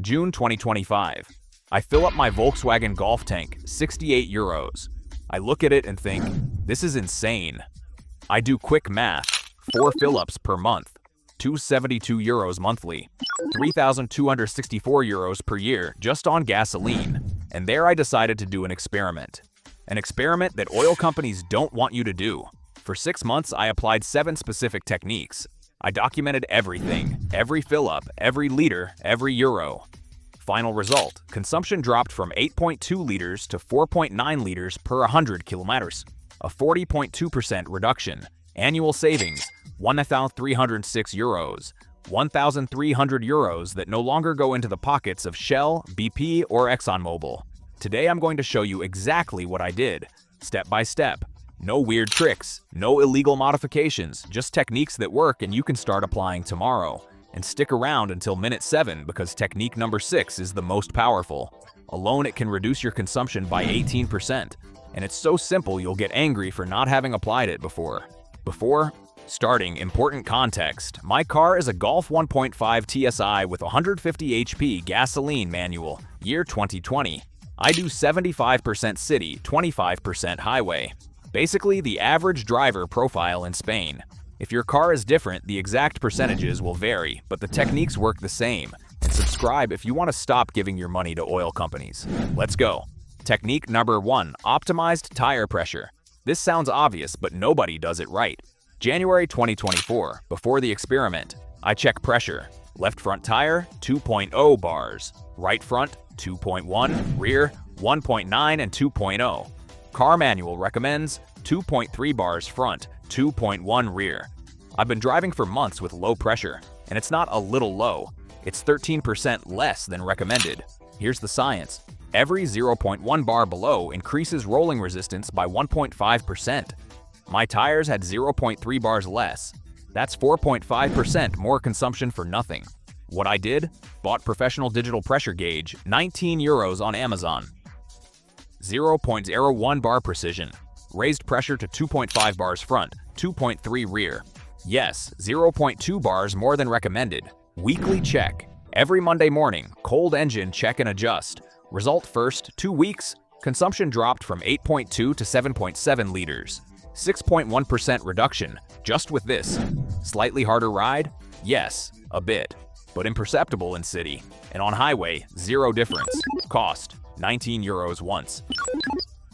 June 2025. I fill up my Volkswagen Golf tank, 68 euros. I look at it and think, this is insane. I do quick math, 4 fill-ups per month, 272 euros monthly, 3,264 euros per year just on gasoline. And there I decided to do an experiment. An experiment that oil companies don't want you to do. For 6 months, I applied 7 specific techniques. I documented everything, every fill-up, every liter, every euro. Final result, consumption dropped from 8.2 liters to 4.9 liters per 100 kilometers, a 40.2% reduction. Annual savings, 1,306 euros, 1,300 euros that no longer go into the pockets of Shell, BP, or ExxonMobil. Today I'm going to show you exactly what I did, step by step. No weird tricks, no illegal modifications, just techniques that work and you can start applying tomorrow. And stick around until minute 7 because technique number 6 is the most powerful. Alone it can reduce your consumption by 18%. And it's so simple you'll get angry for not having applied it before. Starting important context. My car is a Golf 1.5 TSI with 150 HP gasoline manual, year 2020. I do 75% city, 25% highway. Basically the average driver profile in Spain. If your car is different, the exact percentages will vary, but the techniques work the same. And subscribe if you want to stop giving your money to oil companies. Let's go. Technique number 1, optimized tire pressure. This sounds obvious, but nobody does it right. January 2024, before the experiment, I check pressure. Left front tire, 2.0 bars. Right front, 2.1. Rear, 1.9 and 2.0. Car manual recommends 2.3 bars front, 2.1 rear. I've been driving for months with low pressure, and it's not a little low. It's 13% less than recommended. Here's the science. Every 0.1 bar below increases rolling resistance by 1.5%. My tires had 0.3 bars less. That's 4.5% more consumption for nothing. What I did? Bought professional digital pressure gauge, 19 euros on Amazon. 0.01 bar precision. Raised pressure to 2.5 bars front, 2.3 rear. Yes, 0.2 bars more than recommended. Weekly check. Every Monday morning, cold engine check and adjust. Result first, 2 weeks. Consumption dropped from 8.2 to 7.7 liters. 6.1% reduction, just with this. Slightly harder ride? Yes, a bit, but imperceptible in city. And on highway, 0 difference. Cost, 19 euros once.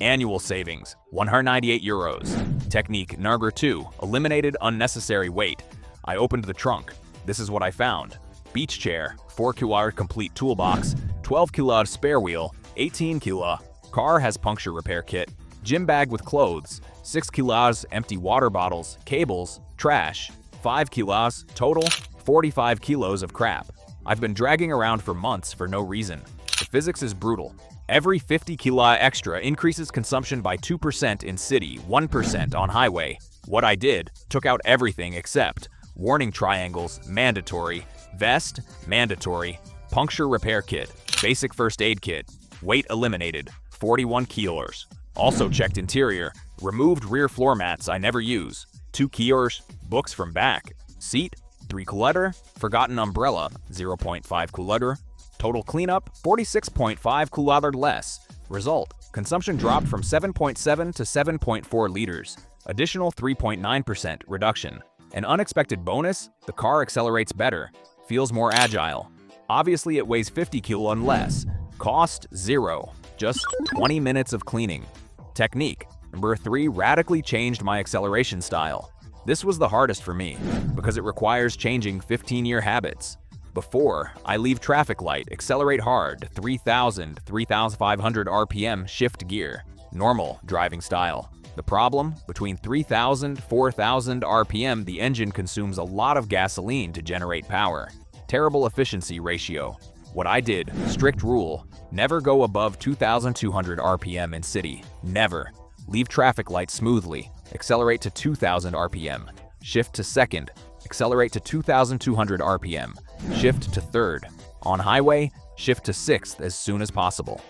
Annual savings, 198 euros. Technique number 2, eliminated unnecessary weight. I opened the trunk. This is what I found. Beach chair, 4 kilo complete toolbox, 12 kilo spare wheel, 18 kilo. Car has puncture repair kit. Gym bag with clothes, 6 kilos empty water bottles, cables, trash, 5 kilos, total 45 kilos of crap. I've been dragging around for months for no reason. The physics is brutal. Every 50 kilo extra increases consumption by 2% in city, 1% on highway. What I did, took out everything except warning triangles, mandatory, vest, mandatory, puncture repair kit, basic first aid kit, weight eliminated, 41 kilos. Also checked interior, removed rear floor mats I never use, 2 kilos, books from back, seat, 3 kilometer, forgotten umbrella, 0.5 kilometer, total cleanup, 46.5 kilometer less. Result, consumption dropped from 7.7 to 7.4 liters, additional 3.9% reduction. An unexpected bonus, the car accelerates better, feels more agile. Obviously it weighs 50 kilo and less. Cost, 0, just 20 minutes of cleaning. Technique number 3 radically changed my acceleration style. This was the hardest for me because it requires changing 15-year habits. Before, I leave traffic light, accelerate hard, 3,000, 3,500 RPM shift gear, normal driving style. The problem? Between 3,000, 4,000 RPM, the engine consumes a lot of gasoline to generate power. Terrible efficiency ratio. What I did, strict rule, never go above 2,200 RPM in city. Never. Leave traffic lights smoothly. Accelerate to 2,000 RPM. Shift to second. Accelerate to 2,200 RPM. Shift to third. On highway, shift to sixth as soon as possible.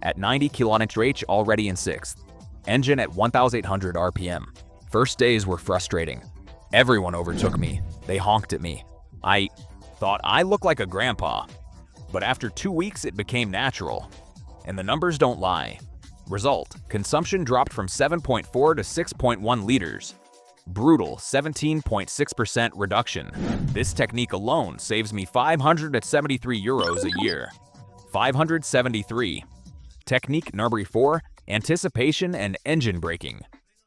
At 90 km/h, already in sixth. Engine at 1,800 RPM. First days were frustrating. Everyone overtook me. They honked at me. I thought I looked like a grandpa. But after 2 weeks, it became natural. And the numbers don't lie. Result: consumption dropped from 7.4 to 6.1 liters. Brutal 17.6% reduction. This technique alone saves me €573 a year. 573. Technique number 4, anticipation and engine braking.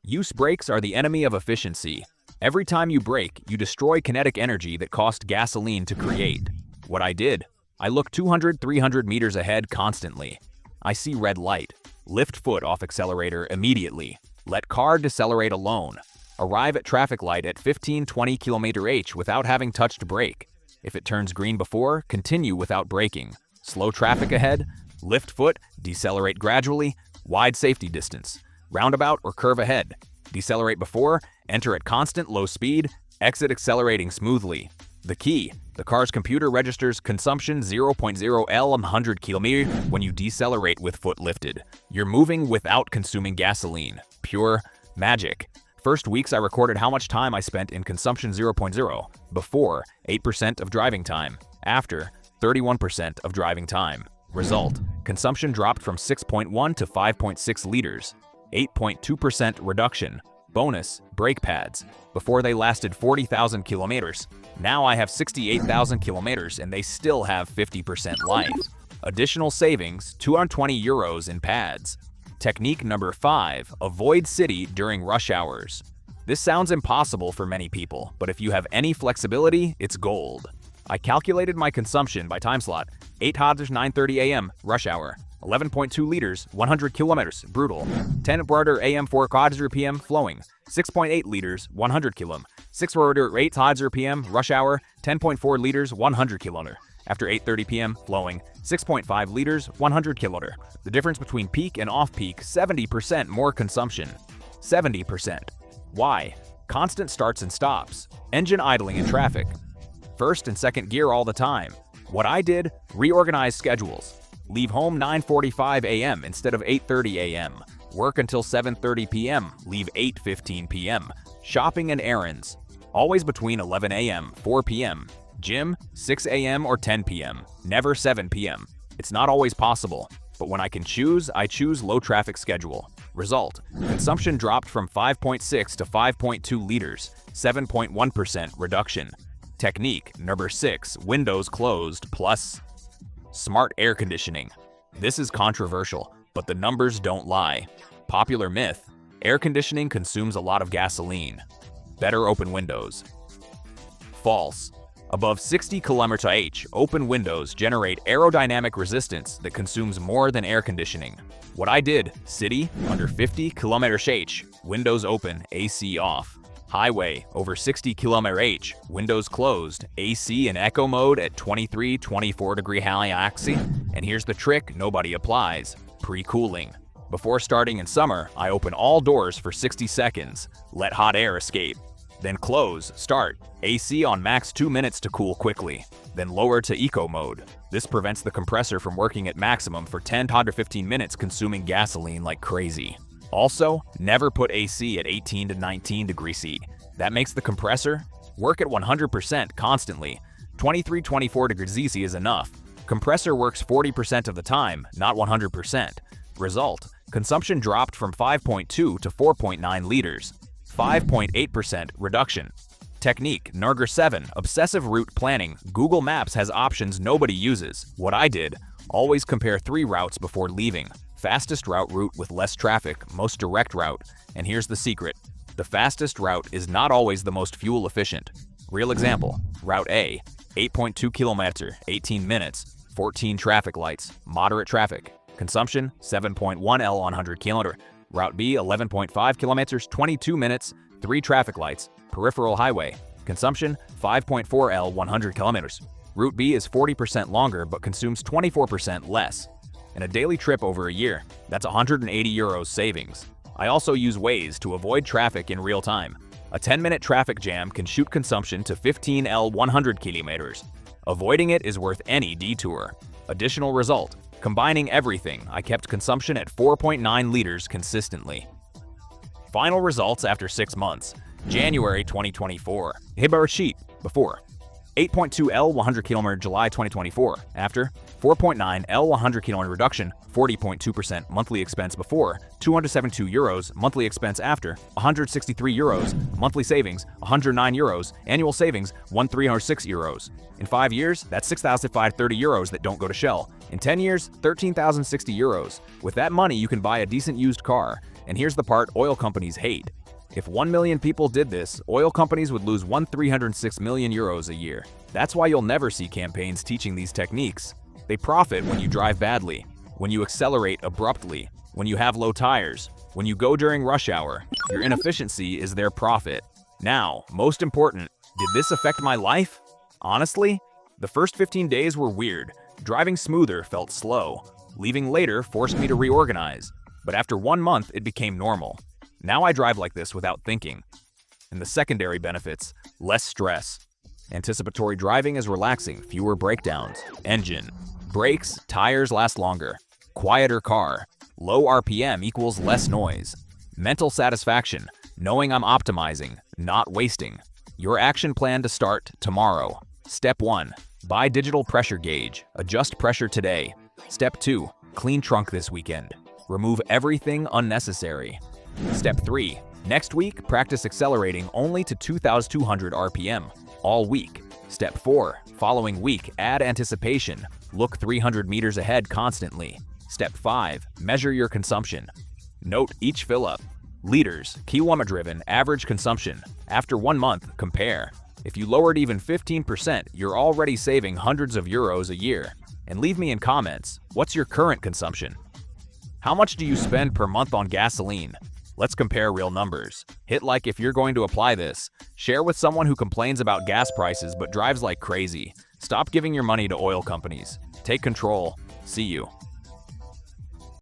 Use brakes are the enemy of efficiency. Every time you brake, you destroy kinetic energy that cost gasoline to create. What I did, I look 200-300 meters ahead constantly. I see red light. Lift foot off accelerator immediately. Let car decelerate alone. Arrive at traffic light at 15-20 km/h without having touched brake. If it turns green before, continue without braking. Slow traffic ahead, lift foot, decelerate gradually, wide safety distance. Roundabout or curve ahead. Decelerate before, enter at constant low speed, exit accelerating smoothly. The key: the car's computer registers consumption 0.0 L 100 km when you decelerate with foot lifted. You're moving without consuming gasoline. Pure magic. First weeks I recorded how much time I spent in consumption 0.0. Before, 8% of driving time. After, 31% of driving time. Result: consumption dropped from 6.1 to 5.6 liters. 8.2% reduction. Bonus: brake pads. Before they lasted 40,000 kilometers. Now I have 68,000 kilometers and they still have 50% life. Additional savings: €220 in pads. Technique number 5, avoid city during rush hours. This sounds impossible for many people, but if you have any flexibility, it's gold. I calculated my consumption by time slot: 8 hours 9:30 a.m. rush hour, 11.2 liters, 100 kilometers, brutal. 10 border a.m. 4 hours p.m. flowing, 6.8 liters, 100 km. 6 border 8 hours p.m. rush hour, 10.4 liters, 100 km. After 8:30 p.m. flowing, 6.5 liters, 100 km. The difference between peak and off-peak, 70% more consumption. 70%. Why? Constant starts and stops. Engine idling in traffic. First and second gear all the time. What I did, reorganize schedules. Leave home 9:45 a.m. instead of 8:30 a.m. Work until 7:30 p.m. Leave 8:15 p.m. Shopping and errands. Always between 11 a.m. 4 p.m. Gym, 6 a.m. or 10 p.m. Never 7 p.m. It's not always possible, but when I can choose, I choose low traffic schedule. Result: consumption dropped from 5.6 to 5.2 liters, 7.1% reduction. Technique number 6, windows closed plus smart air conditioning. This is controversial, but the numbers don't lie. Popular myth: air conditioning consumes a lot of gasoline. Better open windows. False. Above 60 km/h, open windows generate aerodynamic resistance that consumes more than air conditioning. What I did, city, under 50 km/h, windows open, AC off. Highway, over 60 km/h, windows closed, AC in echo mode at 23-24 degree axis. And here's the trick nobody applies: pre-cooling. Before starting in summer, I open all doors for 60 seconds, let hot air escape. Then close, start, AC on max 2 minutes to cool quickly. Then lower to eco mode. This prevents the compressor from working at maximum for 10 to 15 minutes, consuming gasoline like crazy. Also, never put AC at 18 to 19 degrees C. That makes the compressor work at 100% constantly. 23-24 degrees C is enough. Compressor works 40% of the time, not 100%. Result: consumption dropped from 5.2 to 4.9 liters. 5.8% reduction. Technique number 7, obsessive route planning. Google Maps has options nobody uses. What I did, always compare 3 routes before leaving. Fastest route with less traffic, most direct route. And here's the secret: the fastest route is not always the most fuel efficient. Real example: Route A, 8.2 km, 18 minutes, 14 traffic lights, moderate traffic. Consumption 7.1 L on 100 km. Route B, 11.5 kilometers, 22 minutes, 3 traffic lights, peripheral highway. Consumption 5.4 L 100 kilometers. Route B is 40% longer but consumes 24% less. In a daily trip over a year, that's €180 savings. I also use Waze to avoid traffic in real time. A 10-minute traffic jam can shoot consumption to 15 L 100 kilometers. Avoiding it is worth any detour. Additional result: combining everything, I kept consumption at 4.9 liters consistently. Final results after 6 months. January 2024. Hibar sheet. Before. 8.2L 100 km July 2024. After 4.9L 100 km reduction, 40.2% monthly expense before, 272 euros monthly expense after, 163 euros monthly savings, 109 euros annual savings, 1,306 euros. In 5 years, that's 6,530 euros that don't go to Shell. In 10 years, 13,060 euros. With that money, you can buy a decent used car. And here's the part oil companies hate. If 1 million people did this, oil companies would lose 1,306 million euros a year. That's why you'll never see campaigns teaching these techniques. They profit when you drive badly, when you accelerate abruptly, when you have low tires, when you go during rush hour. Your inefficiency is their profit. Now, most important, did this affect my life? Honestly, the first 15 days were weird. Driving smoother felt slow. Leaving later forced me to reorganize. But after 1 month, it became normal. Now I drive like this without thinking. And the secondary benefits: less stress. Anticipatory driving is relaxing, fewer breakdowns. Engine. Brakes, tires last longer. Quieter car. Low RPM equals less noise. Mental satisfaction, knowing I'm optimizing, not wasting. Your action plan to start tomorrow. Step 1. Buy digital pressure gauge. Adjust pressure today. Step 2. Clean trunk this weekend. Remove everything unnecessary. Step 3. Next week, practice accelerating only to 2,200 RPM all week. Step 4. Following week, add anticipation. Look 300 meters ahead constantly. Step 5. Measure your consumption. Note each fill-up. Liters, kilometer-driven, average consumption. After 1 month, compare. If you lowered even 15%, you're already saving hundreds of euros a year. And leave me in comments, what's your current consumption? How much do you spend per month on gasoline? Let's compare real numbers. Hit like if you're going to apply this. Share with someone who complains about gas prices but drives like crazy. Stop giving your money to oil companies. Take control. See you.